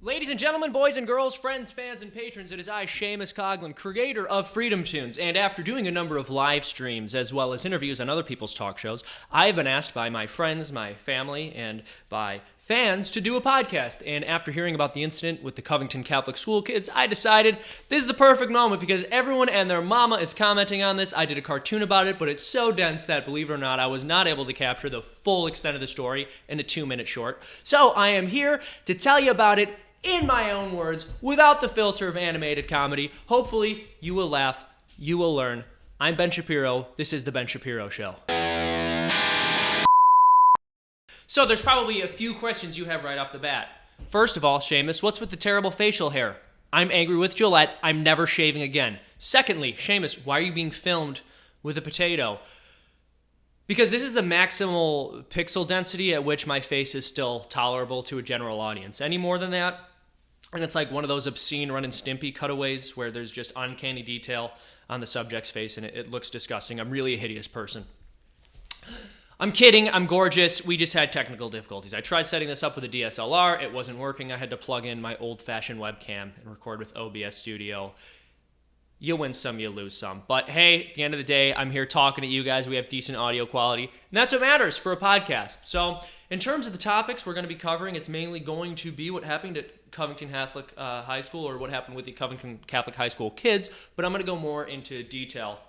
Ladies and gentlemen, boys and girls, friends, fans, and patrons, it is I, Seamus Coughlin, creator of Freedom Tunes, and after doing a number of live streams as well as interviews on other people's talk shows, I have been asked by my friends, my family, and by fans to do a podcast. And after hearing about the incident with the Covington Catholic school kids, I decided this is the perfect moment because everyone and their mama is commenting on this. I did a cartoon about it, but it's so dense that, believe it or not, I was not able to capture the full extent of the story in a 2-minute short. So I am here to tell you about it in my own words, without the filter of animated comedy. Hopefully, you will laugh, you will learn. I'm Ben Shapiro. This is The Ben Shapiro Show. So there's probably a few questions you have right off the bat. First of all, Seamus, what's with the terrible facial hair? I'm angry with Gillette. I'm never shaving again. Secondly, Seamus, why are you being filmed with a potato? Because this is the maximal pixel density at which my face is still tolerable to a general audience. Any more than that, and it's like one of those obscene Ren and Stimpy cutaways where there's just uncanny detail on the subject's face and it looks disgusting. I'm really a hideous person. I'm kidding. I'm gorgeous. We just had technical difficulties. I tried setting this up with a DSLR. It wasn't working. I had to plug in my old-fashioned webcam and record with OBS Studio. You win some, you lose some. But hey, at the end of the day, I'm here talking to you guys. We have decent audio quality, and that's what matters for a podcast. So in terms of the topics we're going to be covering, it's mainly going to be what happened at Covington Catholic High School, or what happened with the Covington Catholic High School kids, but I'm going to go more into detail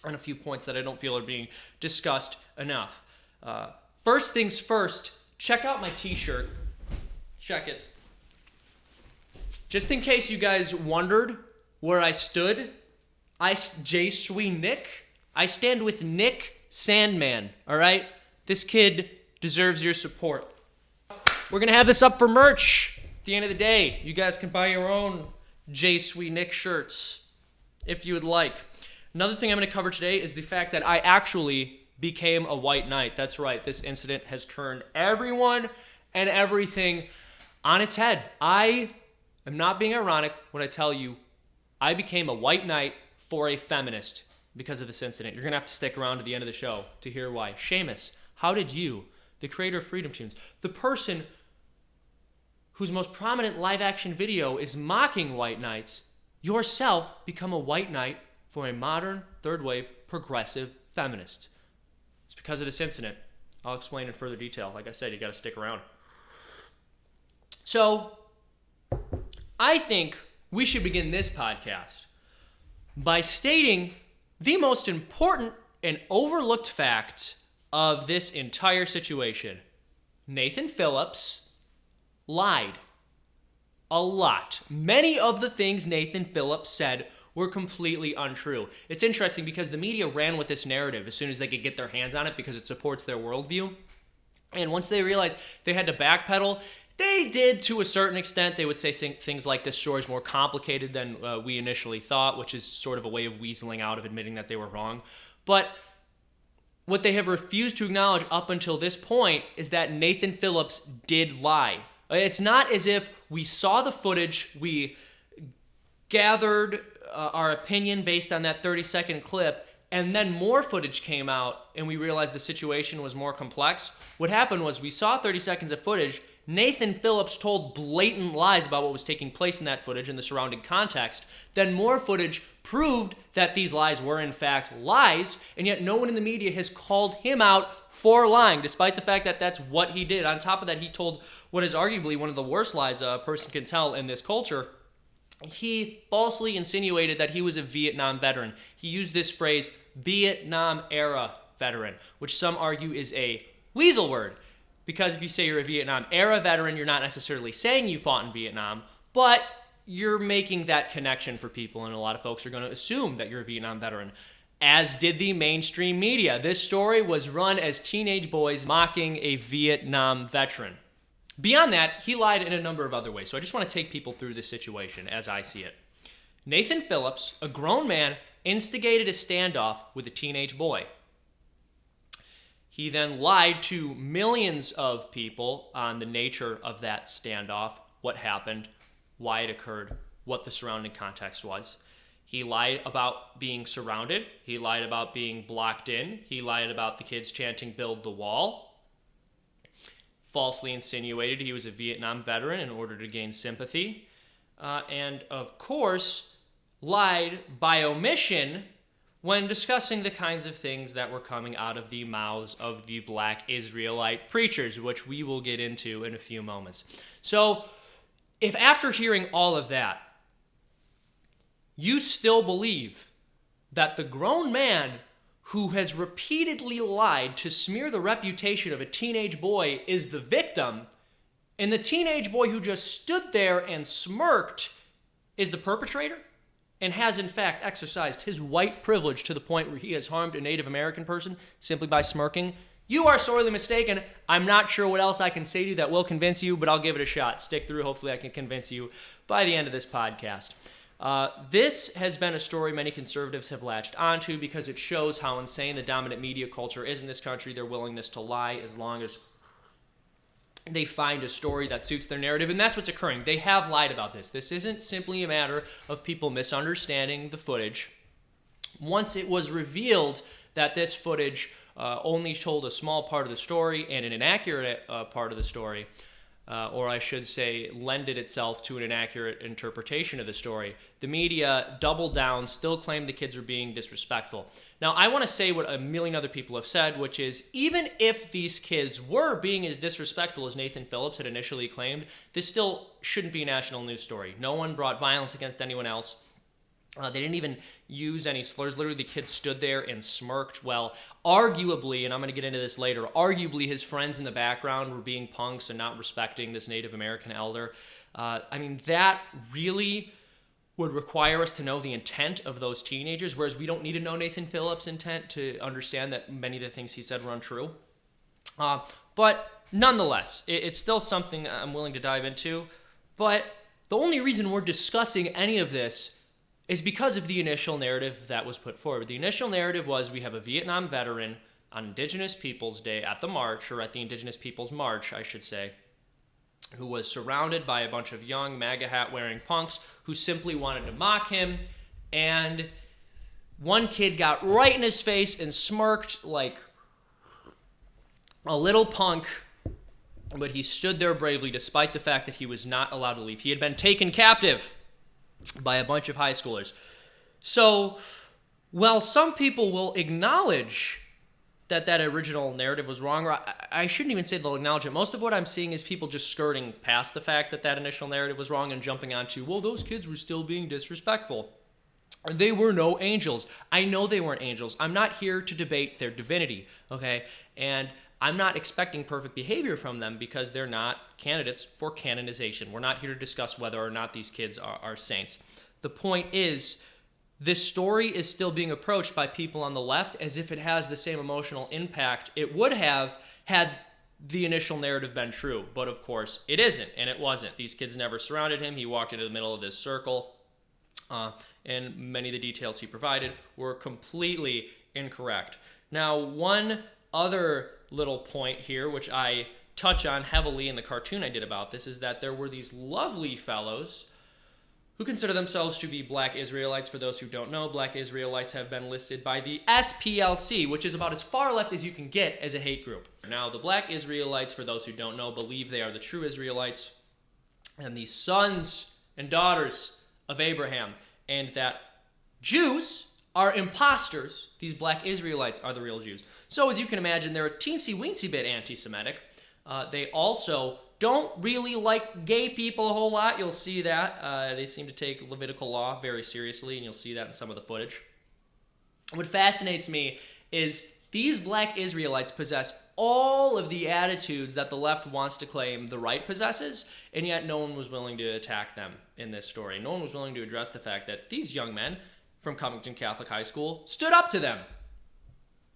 on a few points that I don't feel are being discussed enough. First things first, check out my t-shirt. Check it. Just in case you guys wondered where I stood, Je suis Nick. I stand with Nick Sandman, all right? This kid deserves your support. We're going to have this up for merch at the end of the day. You guys can buy your own Je suis Nick shirts if you would like. Another thing I'm going to cover today is the fact that I actually became a white knight. That's right. This incident has turned everyone and everything on its head. I am not being ironic when I tell you I became a white knight for a feminist because of this incident. You're going to have to stick around to the end of the show to hear why. Seamus, how did you, the creator of Freedom Tunes, the person whose most prominent live-action video is mocking white knights, yourself become a white knight for a modern, third-wave, progressive feminist? It's because of this incident. I'll explain in further detail. Like I said, you got to stick around. So, I think we should begin this podcast by stating the most important and overlooked facts of this entire situation. Nathan Phillips lied a lot. Many of the things Nathan Phillips said were completely untrue. It's interesting because the media ran with this narrative as soon as they could get their hands on it because it supports their worldview. And once they realized they had to backpedal, they did to a certain extent. They would say things like this story is more complicated than we initially thought, which is sort of a way of weaseling out of admitting that they were wrong. But what they have refused to acknowledge up until this point is that Nathan Phillips did lie. It's not as if we saw the footage, we gathered our opinion based on that 30-second clip, and then more footage came out and we realized the situation was more complex. What happened was we saw 30 seconds of footage. Nathan Phillips told blatant lies about what was taking place in that footage and the surrounding context. Then more footage proved that these lies were in fact lies, and yet no one in the media has called him out for lying, despite the fact that that's what he did. On top of that, he told what is arguably one of the worst lies a person can tell in this culture. He falsely insinuated that he was a Vietnam veteran. He used this phrase, Vietnam-era veteran, which some argue is a weasel word. Because if you say you're a Vietnam-era veteran, you're not necessarily saying you fought in Vietnam, but you're making that connection for people, and a lot of folks are going to assume that you're a Vietnam veteran, as did the mainstream media. This story was run as teenage boys mocking a Vietnam veteran. Beyond that, he lied in a number of other ways, so I just want to take people through this situation as I see it. Nathan Phillips, a grown man, instigated a standoff with a teenage boy. He then lied to millions of people on the nature of that standoff, what happened, why it occurred, what the surrounding context was. He lied about being surrounded. He lied about being blocked in. He lied about the kids chanting "Build the Wall." falsely insinuated he was a Vietnam veteran in order to gain sympathy, and of course lied by omission when discussing the kinds of things that were coming out of the mouths of the black Israelite preachers, which we will get into in a few moments. So, if after hearing all of that, you still believe that the grown man who has repeatedly lied to smear the reputation of a teenage boy is the victim, and the teenage boy who just stood there and smirked is the perpetrator, and has in fact exercised his white privilege to the point where he has harmed a Native American person simply by smirking, you are sorely mistaken. I'm not sure what else I can say to you that will convince you, but I'll give it a shot. Stick through. Hopefully I can convince you by the end of this podcast. This has been a story many conservatives have latched onto because it shows how insane the dominant media culture is in this country, their willingness to lie as long as they find a story that suits their narrative, and that's what's occurring. They have lied about this. This isn't simply a matter of people misunderstanding the footage. Once it was revealed that this footage only told a small part of the story and an inaccurate part of the story, or I should say lended itself to an inaccurate interpretation of the story, the media doubled down, still claimed the kids were being disrespectful. Now, I want to say what a million other people have said, which is even if these kids were being as disrespectful as Nathan Phillips had initially claimed, this still shouldn't be a national news story. No one brought violence against anyone else. They didn't even use any slurs. Literally, the kid stood there and smirked. Well, arguably, and I'm going to get into this later, arguably his friends in the background were being punks and not respecting this Native American elder. That really would require us to know the intent of those teenagers, whereas we don't need to know Nathan Phillips' intent to understand that many of the things he said were untrue. But nonetheless, it's still something I'm willing to dive into. But the only reason we're discussing any of this is because of the initial narrative that was put forward. The initial narrative was we have a Vietnam veteran on Indigenous Peoples Day at the march, or at the Indigenous Peoples March, I should say, who was surrounded by a bunch of young MAGA hat-wearing punks who simply wanted to mock him, and one kid got right in his face and smirked like a little punk, but he stood there bravely despite the fact that he was not allowed to leave. He had been taken captive by a bunch of high schoolers. So, while some people will acknowledge that original narrative was wrong, or I shouldn't even say they'll acknowledge it. Most of what I'm seeing is people just skirting past the fact that initial narrative was wrong and jumping onto, well, those kids were still being disrespectful. They were no angels. I know they weren't angels. I'm not here to debate their divinity, okay? And I'm not expecting perfect behavior from them because they're not candidates for canonization. We're not here to discuss whether or not these kids are saints. The point is, this story is still being approached by people on the left as if it has the same emotional impact it would have had the initial narrative been true. But of course, it isn't, and it wasn't. These kids never surrounded him. He walked into the middle of this circle, and many of the details he provided were completely incorrect. Now, one other little point here, which I touch on heavily in the cartoon I did about this, is that there were these lovely fellows who consider themselves to be black Israelites. For those who don't know, black Israelites have been listed by the SPLC, which is about as far left as you can get as a hate group. Now, the black Israelites, for those who don't know, believe they are the true Israelites and the sons and daughters of Abraham, and that Jews are imposters. These black Israelites are the real Jews. So, as you can imagine, they're a teensy-weensy bit anti-Semitic. They also don't really like gay people a whole lot. You'll see that. They seem to take Levitical law very seriously, and you'll see that in some of the footage. What fascinates me is these black Israelites possess all of the attitudes that the left wants to claim the right possesses, and yet no one was willing to attack them in this story. No one was willing to address the fact that these young men from Covington Catholic High School stood up to them.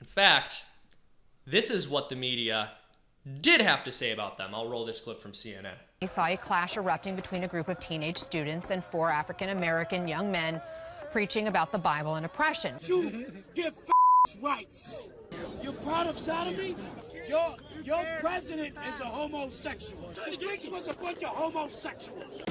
In fact, this is what the media did have to say about them. I'll roll this clip from CNN. We saw a clash erupting between a group of teenage students and 4 African-American young men preaching about the Bible and oppression. You give rights. You're proud of sodomy? Your president is a homosexual. The Greeks was a bunch of homosexuals.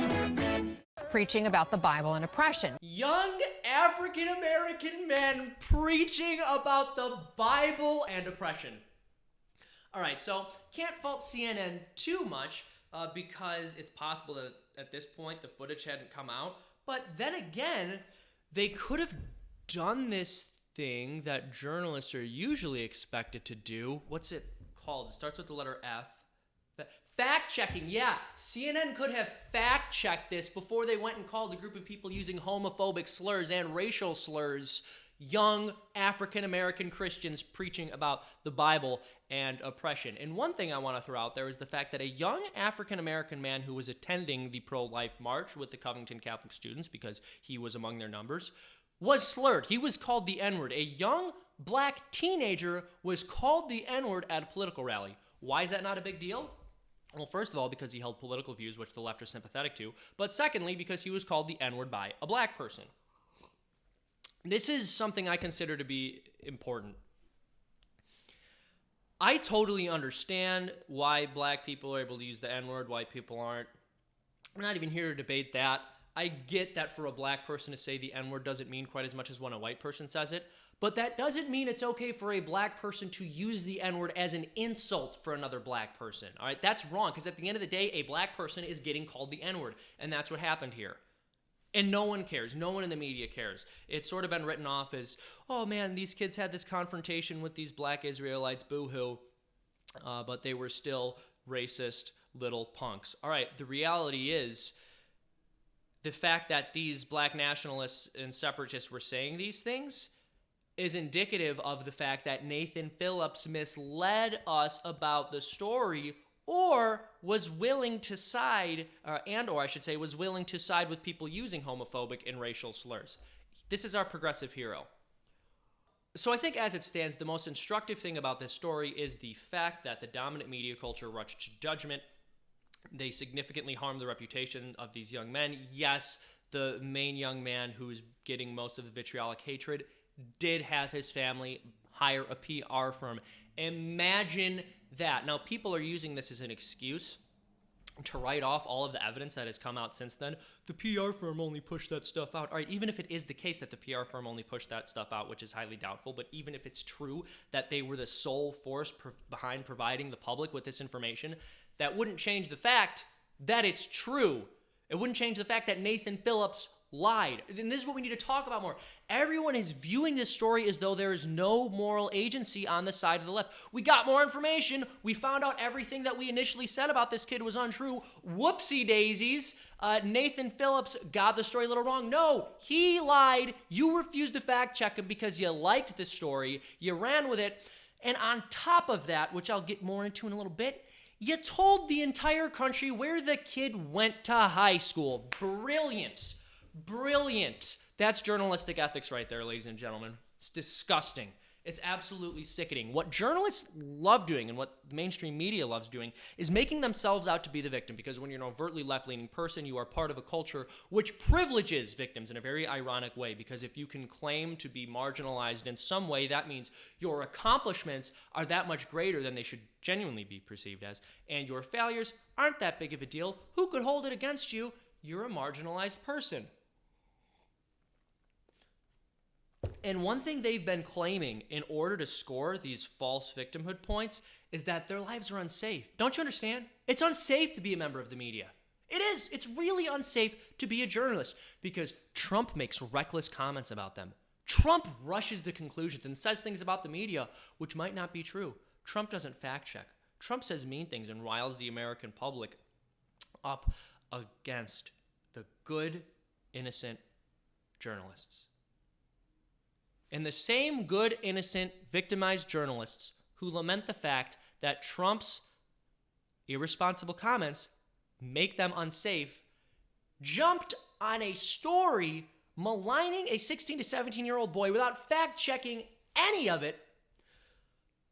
Preaching about the Bible and oppression. Young African-American men preaching about the Bible and oppression. All right, so can't fault CNN too much because it's possible that at this point the footage hadn't come out. But then again, they could have done this thing that journalists are usually expected to do. What's it called? It starts with the letter F. Fact-checking, yeah. CNN could have fact-checked this before they went and called a group of people using homophobic slurs and racial slurs young African-American Christians preaching about the Bible and oppression. And one thing I want to throw out there is the fact that a young African-American man who was attending the pro-life march with the Covington Catholic students, because he was among their numbers, was slurred. He was called the N-word. A young black teenager was called the N-word at a political rally. Why is that not a big deal? Well, first of all, because he held political views which the left are sympathetic to, but secondly, because he was called the N-word by a black person. This is something I consider to be important. I totally understand why black people are able to use the N-word, white people aren't. I'm not even here to debate that. I get that for a black person to say the N-word doesn't mean quite as much as when a white person says it, but that doesn't mean it's okay for a black person to use the N-word as an insult for another black person. All right, that's wrong, because at the end of the day, a black person is getting called the N-word, and that's what happened here. And no one cares. No one in the media cares. It's sort of been written off as, oh man, these kids had this confrontation with these black Israelites, boo-hoo, but they were still racist little punks. All right, the reality is the fact that these black nationalists and separatists were saying these things is indicative of the fact that Nathan Phillips misled us about the story, or was willing to side, or I should say, was willing to side with people using homophobic and racial slurs. This is our progressive hero. So I think as it stands, the most instructive thing about this story is the fact that the dominant media culture rushed to judgment. They significantly harmed the reputation of these young men. Yes, the main young man who's getting most of the vitriolic hatred did have his family hire a PR firm. Imagine that. Now, people are using this as an excuse to write off all of the evidence that has come out since then. The PR firm only pushed that stuff out. All right, even if it is the case that the PR firm only pushed that stuff out, which is highly doubtful, but even if it's true that they were the sole force behind providing the public with this information, that wouldn't change the fact that it's true. It wouldn't change the fact that Nathan Phillips lied. And this is what we need to talk about more. Everyone is viewing this story as though there is no moral agency on the side of the left. We got more information. We found out everything that we initially said about this kid was untrue. Whoopsie daisies. Nathan Phillips got the story a little wrong. No, he lied. You refused to fact check him because you liked the story. You ran with it. And on top of that, which I'll get more into in a little bit, you told the entire country where the kid went to high school. Brilliant. Brilliant. That's journalistic ethics right there, ladies and gentlemen. It's disgusting. It's absolutely sickening. What journalists love doing and what the mainstream media loves doing is making themselves out to be the victim, because when you're an overtly left-leaning person, you are part of a culture which privileges victims in a very ironic way, because if you can claim to be marginalized in some way, that means your accomplishments are that much greater than they should genuinely be perceived as, and your failures aren't that big of a deal. Who could hold it against you? You're a marginalized person. And one thing they've been claiming in order to score these false victimhood points is that their lives are unsafe. Don't you understand? It's unsafe to be a member of the media. It is. It's really unsafe to be a journalist because Trump makes reckless comments about them. Trump rushes to conclusions and says things about the media which might not be true. Trump doesn't fact check. Trump says mean things and riles the American public up against the good, innocent journalists. And the same good, innocent, victimized journalists who lament the fact that Trump's irresponsible comments make them unsafe jumped on a story maligning a 16 to 17-year-old boy without fact-checking any of it,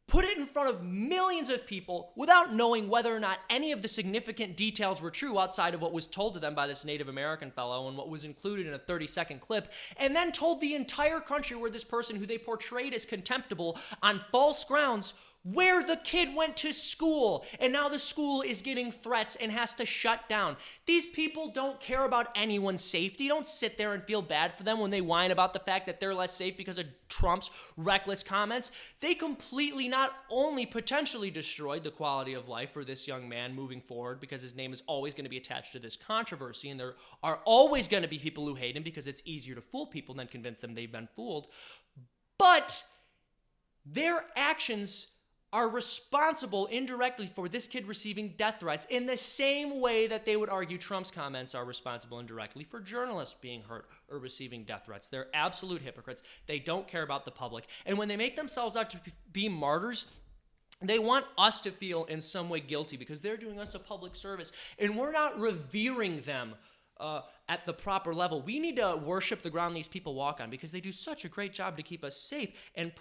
put it in front of millions of people without knowing whether or not any of the significant details were true outside of what was told to them by this Native American fellow and what was included in a 30-second clip, and then told the entire country where this person who they portrayed as contemptible on false grounds where the kid went to school, and now the school is getting threats and has to shut down. These people don't care about anyone's safety. Don't sit there and feel bad for them when they whine about the fact that they're less safe because of Trump's reckless comments. They completely not only potentially destroyed the quality of life for this young man moving forward, because his name is always going to be attached to this controversy, and there are always going to be people who hate him because it's easier to fool people than convince them they've been fooled. But their actions are responsible indirectly for this kid receiving death threats in the same way that they would argue Trump's comments are responsible indirectly for journalists being hurt or receiving death threats. They're absolute hypocrites. They don't care about the public. And when they make themselves out to be martyrs, they want us to feel in some way guilty because they're doing us a public service and we're not revering them at the proper level. We need to worship the ground these people walk on because they do such a great job to keep us safe and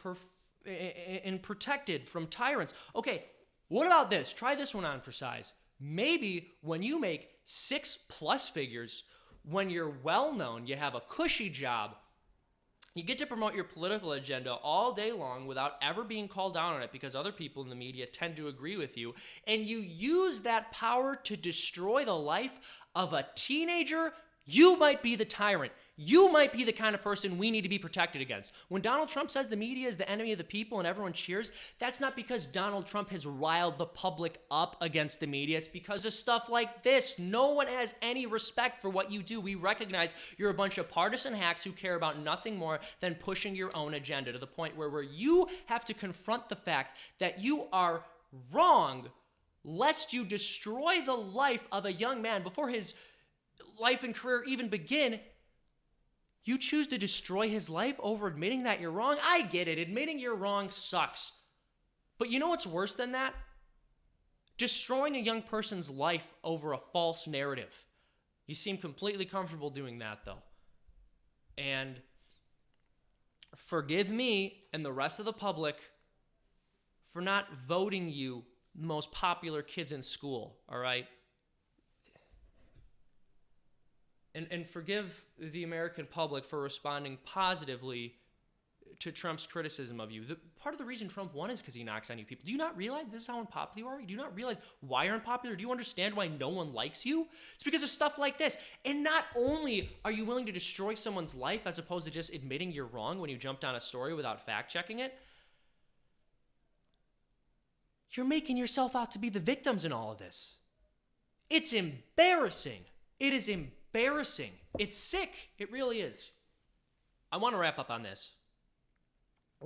protected from tyrants. Okay, what about this? Try this one on for size. Maybe when you make 6+ figures, when you're well-known, you have a cushy job, you get to promote your political agenda all day long without ever being called down on it because other people in the media tend to agree with you, and you use that power to destroy the life of a teenager, you might be the tyrant. You might be the kind of person we need to be protected against. When Donald Trump says the media is the enemy of the people and everyone cheers, that's not because Donald Trump has riled the public up against the media. It's because of stuff like this. No one has any respect for what you do. We recognize you're a bunch of partisan hacks who care about nothing more than pushing your own agenda to the point where you have to confront the fact that you are wrong lest you destroy the life of a young man before his life and career even begin. You choose to destroy his life over admitting that you're wrong? I get it. Admitting you're wrong sucks. But you know what's worse than that? Destroying a young person's life over a false narrative. You seem completely comfortable doing that, though. And forgive me and the rest of the public for not voting you the most popular kids in school, all right? And forgive the American public for responding positively to Trump's criticism of you. Part of the reason Trump won is because he knocks on you people. Do you not realize this is how unpopular you are? Do you not realize why you're unpopular? Do you understand why no one likes you? It's because of stuff like this. And not only are you willing to destroy someone's life as opposed to just admitting you're wrong when you jumped on a story without fact-checking it, you're making yourself out to be the victims in all of this. It's embarrassing. It is embarrassing. It's sick. It really is. I want to wrap up on this.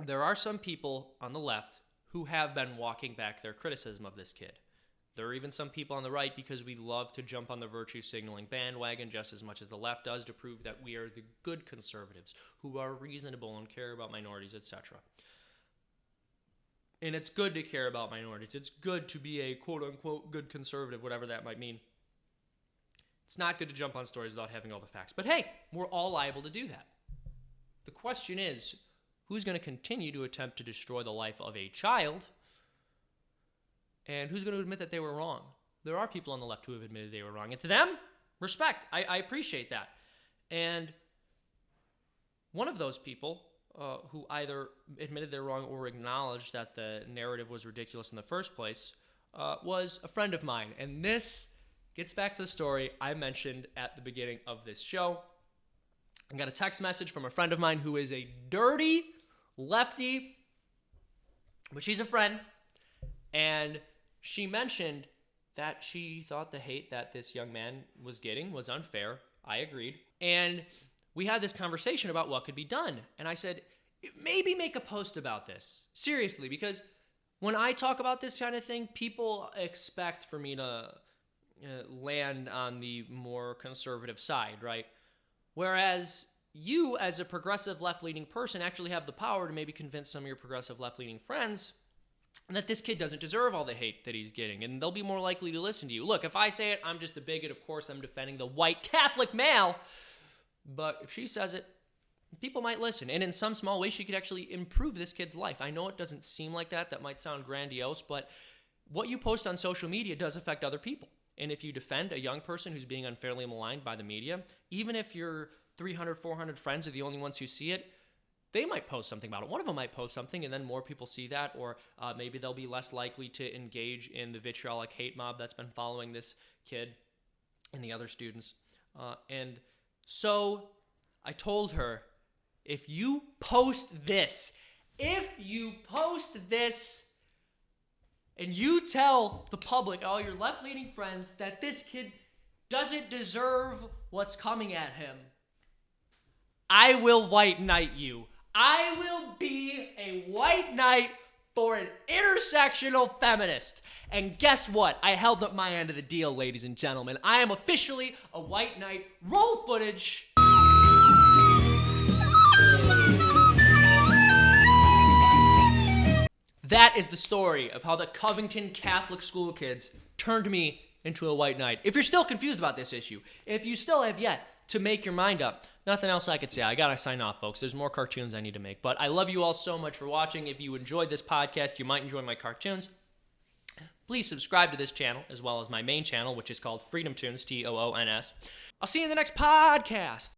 There are some people on the left who have been walking back their criticism of this kid. There are even some people on the right because we love to jump on the virtue signaling bandwagon just as much as the left does to prove that we are the good conservatives who are reasonable and care about minorities, etc. And it's good to care about minorities. It's good to be a quote-unquote good conservative, whatever that might mean. It's not good to jump on stories without having all the facts. But hey, we're all liable to do that. The question is, who's going to continue to attempt to destroy the life of a child? And who's going to admit that they were wrong? There are people on the left who have admitted they were wrong. And to them, respect. I appreciate that. And one of those people who either admitted they're wrong or acknowledged that the narrative was ridiculous in the first place was a friend of mine. And this gets back to the story I mentioned at the beginning of this show. I got a text message from a friend of mine who is a dirty lefty, but she's a friend, and she mentioned that she thought the hate that this young man was getting was unfair. I agreed. And we had this conversation about what could be done. And I said, maybe make a post about this. Seriously, because when I talk about this kind of thing, people expect for me to land on the more conservative side, right? Whereas you, as a progressive left-leaning person, actually have the power to maybe convince some of your progressive left-leaning friends that this kid doesn't deserve all the hate that he's getting, and they'll be more likely to listen to you. Look, if I say it, I'm just a bigot. Of course, I'm defending the white Catholic male. But if she says it, people might listen. And in some small way, she could actually improve this kid's life. I know it doesn't seem like that. That might sound grandiose, but what you post on social media does affect other people. And if you defend a young person who's being unfairly maligned by the media, even if your 300, 400 friends are the only ones who see it, they might post something about it. One of them might post something, and then more people see that, or maybe they'll be less likely to engage in the vitriolic hate mob that's been following this kid and the other students. And so I told her, if you post this, and you tell the public, all your left-leaning friends, that this kid doesn't deserve what's coming at him, I will white knight you. I will be a white knight for an intersectional feminist. And guess what? I held up my end of the deal, ladies and gentlemen. I am officially a white knight. Roll footage. That is the story of how the Covington Catholic school kids turned me into a white knight. If you're still confused about this issue, if you still have yet to make your mind up, nothing else I could say. I gotta sign off, folks. There's more cartoons I need to make. But I love you all so much for watching. If you enjoyed this podcast, you might enjoy my cartoons. Please subscribe to this channel, as well as my main channel, which is called Freedom Tunes, Toons. I'll see you in the next podcast.